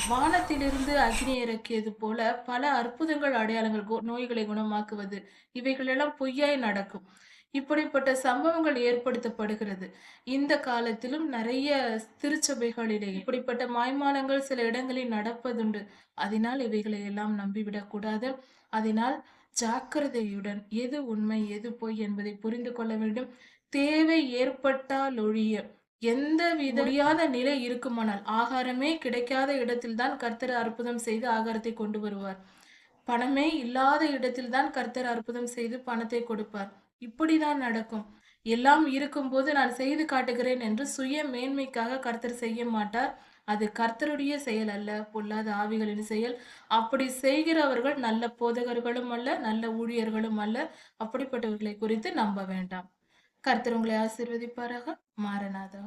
வானத்திலிருந்து அக்னி இறக்கியது போல பல அற்புதங்கள், அடையாளங்கள், நோய்களை குணமாக்குவது இவைகளெல்லாம் பொய்யாய் நடக்கும். இப்படிப்பட்ட சம்பவங்கள் ஏற்படுத்தப்படுகிறது. இந்த காலத்திலும் நெறைய திருச்சபைகளிலே இப்படிப்பட்ட மாய்மாலங்கள் சில இடங்களில் நடப்பதுண்டு. அதனால் இவைகளை எல்லாம் நம்பிவிடக் கூடாது. அதனால் ஜாக்கிரதையுடன் எது உண்மை, எது பொய் என்பதை புரிந்து கொள்ள வேண்டும். தேவை ஏற்பட்டால் ஒழிய எந்தவித முடியாத நிலை இருக்குமானால், ஆகாரமே கிடைக்காத இடத்தில் தான் கர்த்தர் அற்புதம் செய்து ஆகாரத்தை கொண்டு வருவார். பணமே இல்லாத இடத்தில் தான் கர்த்தர் அற்புதம் செய்து பணத்தை கொடுப்பார். இப்படிதான் நடக்கும். எல்லாம் இருக்கும்போது நான் செய்து காட்டுகிறேன் என்று சுய மேன்மைக்காக கர்த்தர் செய்ய மாட்டார். அது கர்த்தருடைய செயல் அல்ல, பொல்லாத ஆவிகளின் செயல். அப்படி செய்கிறவர்கள் நல்ல போதகர்களும் அல்ல, நல்ல ஊழியர்களும் அல்ல. அப்படிப்பட்டவர்களை குறித்து நம்ப வேண்டாம். கர்த்தர் உங்களை ஆசீர்வதிப்பாராக. மாரநாதா.